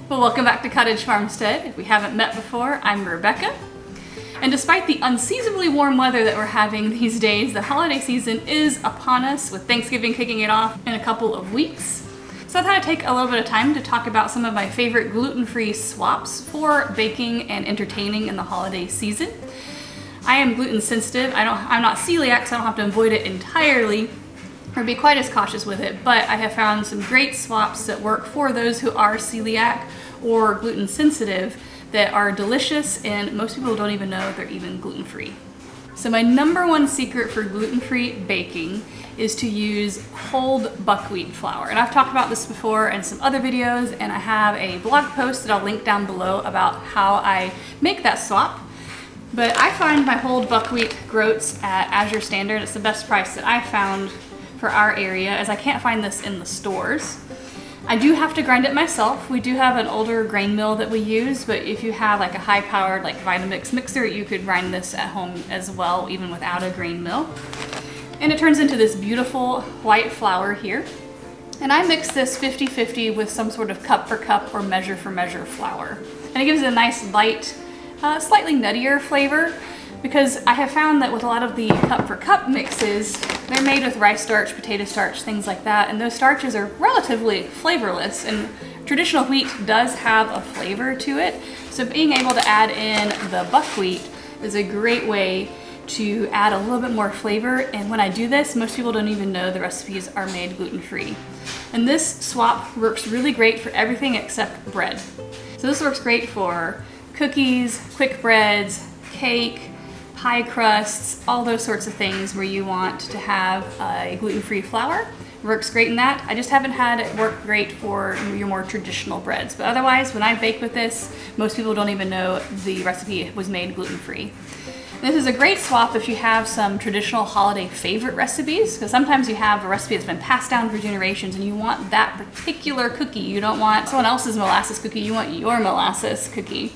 Well, welcome back to Cottage Farmstead. If we haven't met before, I'm Rebecca. And despite the unseasonably warm weather that we're having these days, the holiday season is upon us, with Thanksgiving kicking it off in a couple of weeks. So I thought I'd take a little bit of time to talk about some of my favorite gluten-free swaps for baking and entertaining in the holiday season. I am gluten sensitive. I'm not celiac, so I don't have to avoid it entirely or be quite as cautious with it, but I have found some great swaps that work for those who are celiac or gluten sensitive that are delicious, and most people don't even know they're even gluten-free. So my number one secret for gluten-free baking is to use whole buckwheat flour. And I've talked about this before in some other videos, and I have a blog post that I'll link down below about how I make that swap. But I find my whole buckwheat groats at Azure Standard. It's the best price that I found for our area, as I can't find this in the stores. I do have to grind it myself. We do have an older grain mill that we use, but if you have like a high-powered like Vitamix mixer, you could grind this at home as well, even without a grain mill. And it turns into this beautiful white flour here. And I mix this 50-50 with some sort of cup for cup or measure for measure flour. And it gives it a nice light, slightly nuttier flavor, because I have found that with a lot of the cup for cup mixes, they're made with rice starch, potato starch, things like that, and those starches are relatively flavorless, and traditional wheat does have a flavor to it. So being able to add in the buckwheat is a great way to add a little bit more flavor, and when I do this, most people don't even know the recipes are made gluten-free. And this swap works really great for everything except bread. So this works great for cookies, quick breads, cake, pie crusts, all those sorts of things where you want to have a gluten-free flour. It works great in that. I just haven't had it work great for your more traditional breads. But otherwise, when I bake with this, most people don't even know the recipe was made gluten-free. This is a great swap if you have some traditional holiday favorite recipes, because sometimes you have a recipe that's been passed down for generations and you want that particular cookie. You don't want someone else's molasses cookie, you want your molasses cookie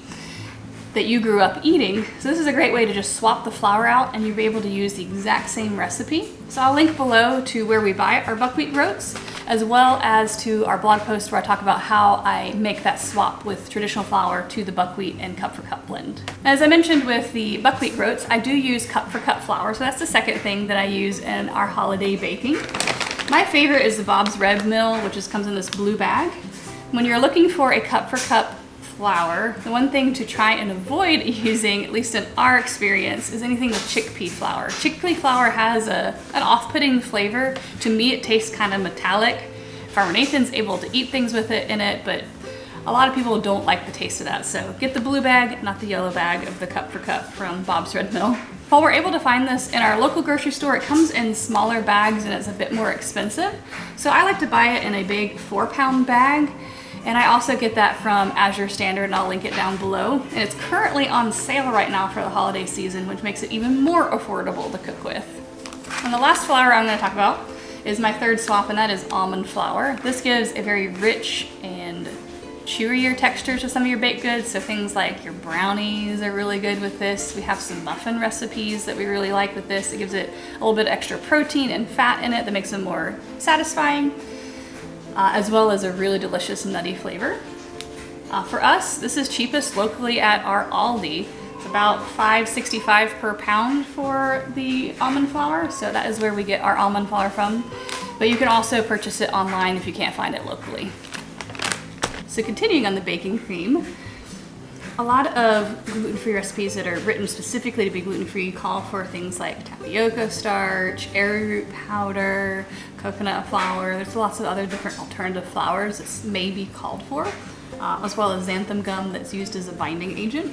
that you grew up eating. So this is a great way to just swap the flour out and you'll be able to use the exact same recipe. So I'll link below to where we buy our buckwheat groats, as well as to our blog post where I talk about how I make that swap with traditional flour to the buckwheat and cup for cup blend. As I mentioned with the buckwheat groats, I do use cup for cup flour, so that's the second thing that I use in our holiday baking. My favorite is the Bob's Red Mill, which comes in this blue bag. When you're looking for a cup for cup flour, the one thing to try and avoid using, at least in our experience, is anything with chickpea flour. Chickpea flour has an off-putting flavor. To me, it tastes kind of metallic. Farmer Nathan's able to eat things with it in it, but a lot of people don't like the taste of that. So get the blue bag, not the yellow bag of the cup for cup from Bob's Red Mill. While we're able to find this in our local grocery store, it comes in smaller bags and it's a bit more expensive. So I like to buy it in a big 4-pound bag. And I also get that from Azure Standard, and I'll link it down below. And it's currently on sale right now for the holiday season, which makes it even more affordable to cook with. And the last flour I'm going to talk about is my third swap, and that is almond flour. This gives a very rich and chewier texture to some of your baked goods, so things like your brownies are really good with this. We have some muffin recipes that we really like with this. It gives it a little bit extra protein and fat in it that makes them more satisfying. As well as a really delicious nutty flavor. For us, this is cheapest locally at our Aldi. It's about $5.65 per pound for the almond flour, so that is where we get our almond flour from. But you can also purchase it online if you can't find it locally. So continuing on the baking theme, a lot of gluten-free recipes that are written specifically to be gluten-free call for things like tapioca starch, arrowroot powder, coconut flour. There's lots of other different alternative flours that may be called for, as well as xanthan gum that's used as a binding agent.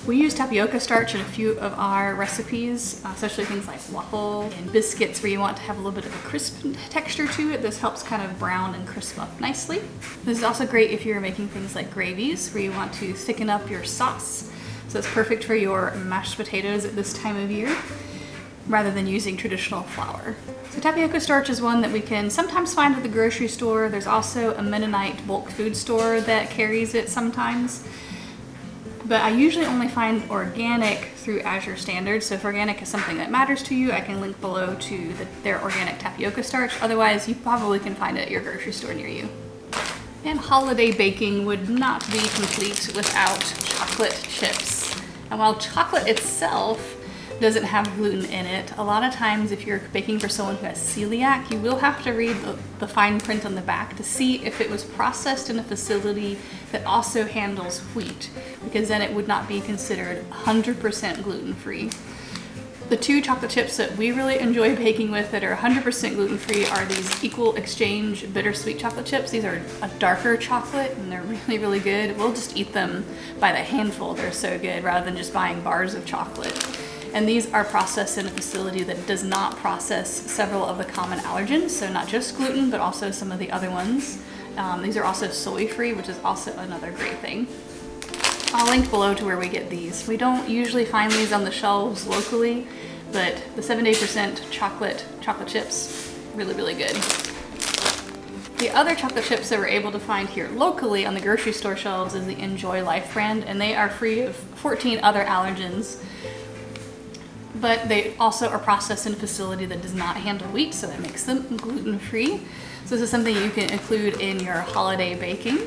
We use tapioca starch in a few of our recipes, especially things like waffle and biscuits where you want to have a little bit of a crisp texture to it. This helps kind of brown and crisp up nicely. This is also great if you're making things like gravies where you want to thicken up your sauce. So it's perfect for your mashed potatoes at this time of year, rather than using traditional flour. So tapioca starch is one that we can sometimes find at the grocery store. There's also a Mennonite bulk food store that carries it sometimes. But I usually only find organic through Azure Standard, so if organic is something that matters to you, I can link below to their organic tapioca starch. Otherwise, you probably can find it at your grocery store near you. And holiday baking would not be complete without chocolate chips. And while chocolate itself doesn't have gluten in it, a lot of times if you're baking for someone who has celiac, you will have to read the fine print on the back to see if it was processed in a facility that also handles wheat, because then it would not be considered 100% gluten-free. The two chocolate chips that we really enjoy baking with that are 100% gluten-free are these Equal Exchange bittersweet chocolate chips. These are a darker chocolate and they're really, really good. We'll just eat them by the handful. They're so good rather than just buying bars of chocolate. And these are processed in a facility that does not process several of the common allergens, so not just gluten, but also some of the other ones. These are also soy-free, which is also another great thing. I'll link below to where we get these. We don't usually find these on the shelves locally, but the 7% chocolate chips, really, really good. The other chocolate chips that we're able to find here locally on the grocery store shelves is the Enjoy Life brand, and they are free of 14 other allergens, but they also are processed in a facility that does not handle wheat, so that makes them gluten-free. So this is something you can include in your holiday baking.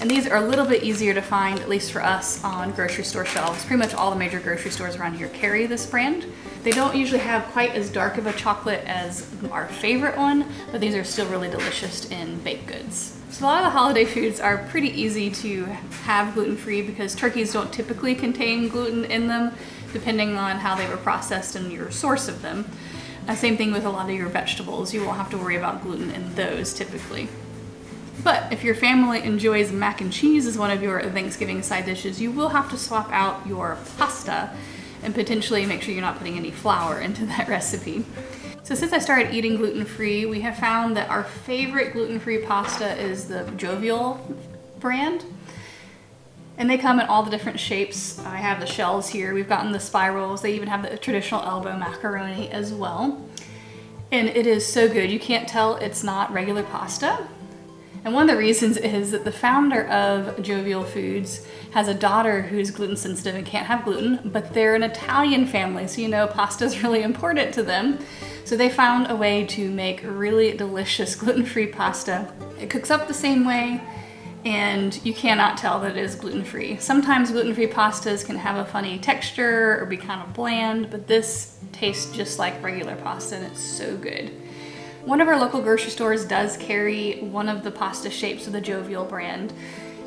And these are a little bit easier to find, at least for us, on grocery store shelves. Pretty much all the major grocery stores around here carry this brand. They don't usually have quite as dark of a chocolate as our favorite one, but these are still really delicious in baked goods. So a lot of the holiday foods are pretty easy to have gluten-free because turkeys don't typically contain gluten in them, depending on how they were processed and your source of them. Same thing with a lot of your vegetables. You won't have to worry about gluten in those typically. But if your family enjoys mac and cheese as one of your Thanksgiving side dishes, you will have to swap out your pasta and potentially make sure you're not putting any flour into that recipe. So since I started eating gluten-free, we have found that our favorite gluten-free pasta is the Jovial brand. And they come in all the different shapes. I have the shells here. We've gotten the spirals. They even have the traditional elbow macaroni as well. And it is so good. You can't tell it's not regular pasta. And one of the reasons is that the founder of Jovial Foods has a daughter who's gluten sensitive and can't have gluten, but they're an Italian family, so you know pasta is really important to them. So they found a way to make really delicious gluten-free pasta. It cooks up the same way, and you cannot tell that it is gluten-free. Sometimes gluten-free pastas can have a funny texture or be kind of bland, but this tastes just like regular pasta and it's so good. One of our local grocery stores does carry one of the pasta shapes of the Jovial brand,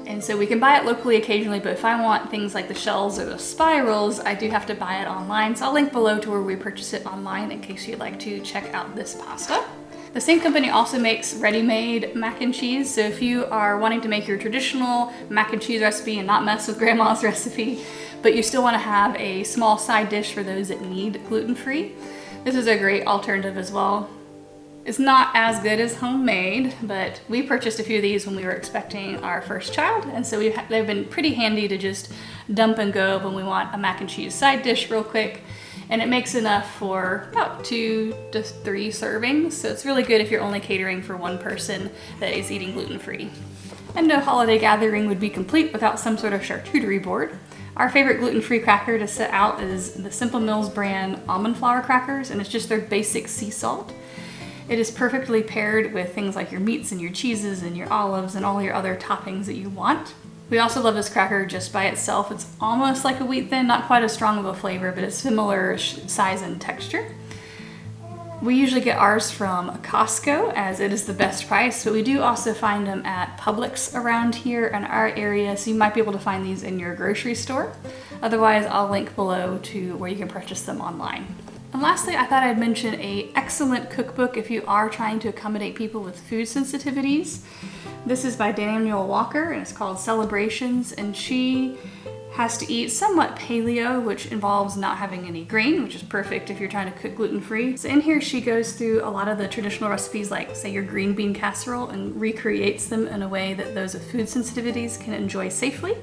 and so we can buy it locally occasionally, but if I want things like the shells or the spirals, I do have to buy it online. So I'll link below to where we purchase it online in case you'd like to check out this pasta. The same company also makes ready-made mac and cheese, so if you are wanting to make your traditional mac and cheese recipe and not mess with grandma's recipe, but you still want to have a small side dish for those that need gluten-free, this is a great alternative as well. It's not as good as homemade, but we purchased a few of these when we were expecting our first child, and so they've been pretty handy to just dump and go when we want a mac and cheese side dish real quick. And it makes enough for about 2 to 3 servings, so it's really good if you're only catering for one person that is eating gluten-free. And no holiday gathering would be complete without some sort of charcuterie board. Our favorite gluten-free cracker to set out is the Simple Mills brand almond flour crackers, and it's just their basic sea salt. It is perfectly paired with things like your meats and your cheeses and your olives and all your other toppings that you want. We also love this cracker just by itself. It's almost like a wheat thin, not quite as strong of a flavor, but it's similar size and texture. We usually get ours from Costco as it is the best price, but we do also find them at Publix around here in our area, so you might be able to find these in your grocery store. Otherwise, I'll link below to where you can purchase them online. And lastly, I thought I'd mention an excellent cookbook if you are trying to accommodate people with food sensitivities. This is by Danielle Walker, and it's called Celebrations, and she has to eat somewhat paleo, which involves not having any grain, which is perfect if you're trying to cook gluten-free. So in here she goes through a lot of the traditional recipes, like say your green bean casserole, and recreates them in a way that those with food sensitivities can enjoy safely.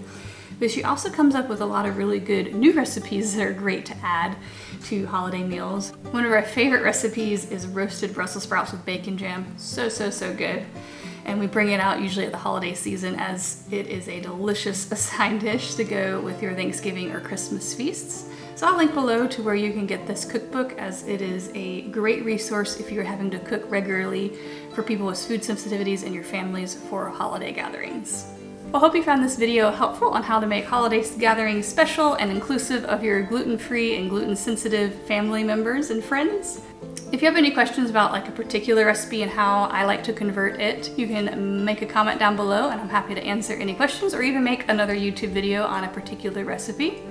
But she also comes up with a lot of really good new recipes that are great to add to holiday meals. One of our favorite recipes is roasted Brussels sprouts with bacon jam. So good. And we bring it out usually at the holiday season as it is a delicious side dish to go with your Thanksgiving or Christmas feasts. So I'll link below to where you can get this cookbook, as it is a great resource if you're having to cook regularly for people with food sensitivities in your families for holiday gatherings. Well, I hope you found this video helpful on how to make holiday gatherings special and inclusive of your gluten-free and gluten-sensitive family members and friends. If you have any questions about like a particular recipe and how I like to convert it, you can make a comment down below and I'm happy to answer any questions, or even make another YouTube video on a particular recipe.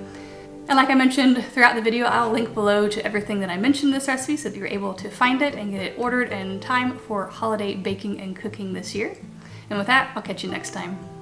And like I mentioned throughout the video, I'll link below to everything that I mentioned in this recipe so that you're able to find it and get it ordered in time for holiday baking and cooking this year. And with that, I'll catch you next time.